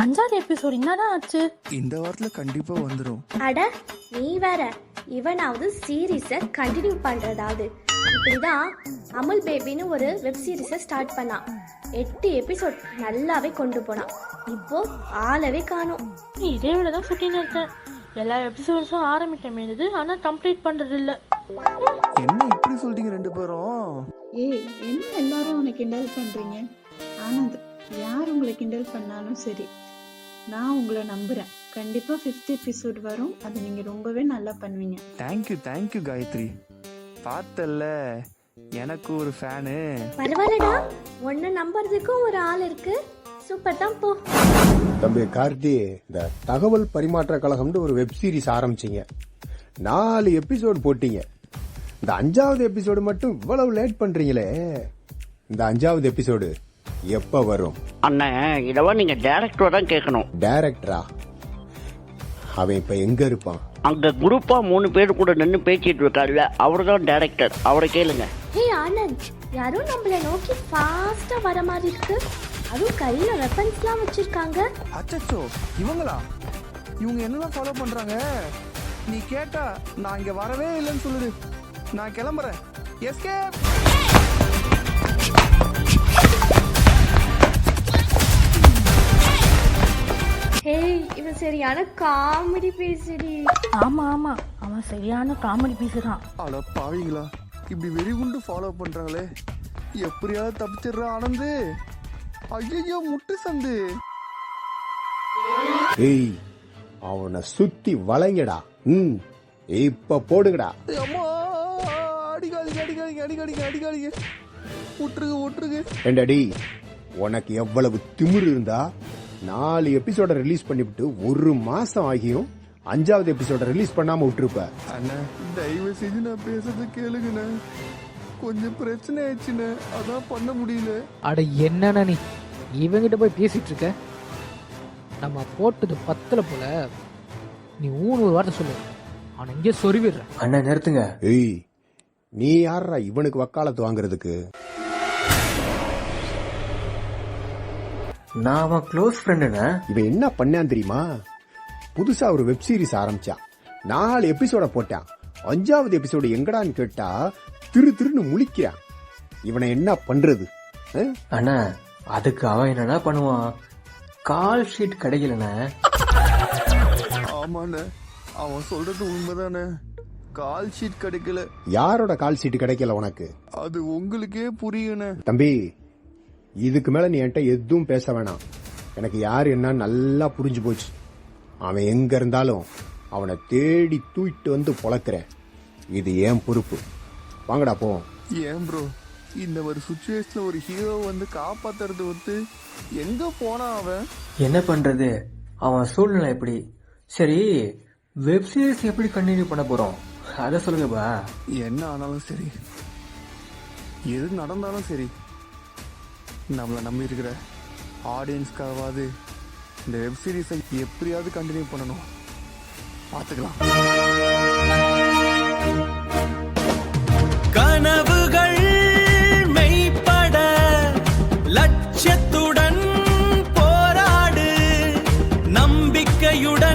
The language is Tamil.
5வது எபிசோட் என்னடா ஆச்சு? இந்த வாரத்துல கண்டிப்பா வந்துரும். அட நீ வேற, இவனாவது சீரீஸை கண்டினியூ பண்றதாவது. இப்படிதான் அமுல் பேபின்னு ஒரு வெப் சீரிஸை ஸ்டார்ட் பண்ணான். 8 எபிசோட் நல்லாவே கொண்டு போனான். இப்போ ஆளவே காணும். இதே விட தான் சுட்டின்னு இருக்கேன். எல்லா எபிசோட்ஸும் ஆரம்பிட்டமேது ஆனா கம்ப்ளீட் பண்றது இல்ல. என்ன இப்படி சொல்றீங்க ரெண்டு பேரும்? ஏய், என்ன எல்லாரும் உனக்கு கிண்டல் பண்றீங்க? ஆனந்த், யார் உங்களை கிண்டல் பண்ணாலும் சரி, நான் உங்களை நம்புறேன். கண்டிப்பா 5th எபிசோட் வரும். அதை நீங்க ரொம்பவே நல்லா பண்ணுவீங்க. தேங்க்யூ காயத்ரி. பார்த்தல்ல, எனக்கு ஒரு ஃபேனு. பரவாயில்லடா, ஒன்னு நம்புறதுக்கும் ஒரு ஆள் இருக்கு. சூப்பர் தான் போ. தம்பி கார்த்தி, இந்த தகவல் பரிமாற்ற கழகம்னு ஒரு வெப் சீரிஸ் ஆரம்பிச்சீங்க. 4 எபிசோடு போட்டீங்க. இந்த 5வது எபிசோடு மட்டும் இவ்வளவு லேட் பண்றீங்களே. இந்த 5வது எபிசோடு எப்ப வரும்? அண்ணா, இதெல்லாம் நீங்க டைரக்டர் தான் கேட்கணும். டைரக்டரா? அவன் இப்ப எங்க இருப்பான்? அங்க குரூப்பா 3 பேர் கூட நின்று பேசிட்டு இருக்காருல்ல, அவரு தான் டைரக்டர். அவரை கேளுங்க. ஹே ஆனந்த், யாரும் நம்மள நோக்கி ஃபாஸ்டா வர மாதிரி இருக்கு. அதுவும் கையில வெப்பன்ஸ்லாம் வச்சிருக்காங்க. அச்சச்சோ, இவங்களா? இவங்க என்னதான் ஃபாலோ பண்றாங்க? நீ கேட்டா நான் இங்க வரவே இல்லைன்னு சொல்லுது. நான் கிளம்புறேன். எஸ்கேப். ஹே, இவன் சரியான காமெடி பேசுடி. ஆமா ஆமா, அவன் சரியான காமெடி பேசுறான். அட பாவீங்களா, இப்படி வெறிகுண்டு ஃபாலோ பண்றாங்களே. எப்படியாவது தப்பிச்சிடுற ஆனந்து. ஐயோ, முட்டு சந்து. ஏய், அவனை சுத்தி வளைங்கடா. இப்ப போடுங்கடா. அம்மா, அடிக்காதீங்க. விட்டுருங்க. ஏண்டடி, உனக்கு எவ்வளவு திமிரு இருந்தா 4 எபிசோட ரிலீஸ் பண்ணிவிட்டு 1 மாசம் ஆகியும் 5வது எபிசோட ரிலீஸ் பண்ணாம விட்டுருப்ப. அண்ணா, தயவு செஞ்சு நான் பேசுறது கேளுங்கண்ணா. கொஞ்சம் பிரச்சனை ஆயிடுச்சுண்ணே, அதான் பண்ண முடியல. அட என்னண்ணா நீ இவங்கிட்ட போய் பேசிட்டு இருக்க? நம்ம போட்டது 10 போல. நீ 3 வார்த்தை சொல்லு, அவன் இங்கே சொருவிடுறேன். அண்ணா நிறுத்துங்க. ஏய், நீ யாரா இவனுக்கு வக்காலத்து வாங்குறதுக்கு? நான் அவன் க்ளோஸ் ஃப்ரெண்டுண்ணா. இவன் என்ன பண்ணான் தெரியுமா? புதுசா ஒரு வெப் சீரிஸ் ஆரம்பிச்சான். 4 எபிசோட போட்டான். 5வது எபிசோடு எங்கடான்னு கேட்டா திருன்னு முழிக்கிறான். இவனை என்ன பண்றது? அண்ணா, அதுக்கு அவன் என்னன்னா பண்ணுவான், கால் ஷீட் கிடைக்கலண்ணா. ஆமாண்ணே, அவன் சொல்றது உண்மைதானே. கால் ஷீட் கிடைக்கல. யாரோட கால் சீட்டு கிடைக்கல உனக்கு? அது உங்களுக்கே புரியுண்ணே. தம்பி, இதுக்கு மேல நீ என்கிட்ட எதுவும் பேச வேணாம். எனக்கு யார் என்ன நல்லா புரிஞ்சு போச்சு. அவன் எங்க இருந்தாலும் அவனை தேடி தூக்கிட்டு வந்து பொழக்கிறேன். இது ஏன் பொறுப்பு. வாங்கடா போ. ஏன் ப்ரோ, இந்த ஒரு சுச்சுவேஷன்ல ஒரு ஹீரோ வந்து காப்பாத்துறது வந்து எங்க போனா அவன்? என்ன பண்றது, அவன் சூழ்நிலை எப்படி? சரி, வெப் சீரிஸ் எப்படி கண்டினியூ பண்ண போறோம் அத சொல்லுங்கப்பா. என்ன ஆனாலும் சரி, எது நடந்தாலும் சரி, நம்மளை நம்பி இருக்கிற ஆடியன்ஸ்க்காவது இந்த வெப் சீரிஸை எப்படியாவது கண்டினியூ பண்ணணும். பார்த்துக்கலாம். கனவுகள் மெய்ப்பட லட்சியத்துடன் போராடு, நம்பிக்கையுடன்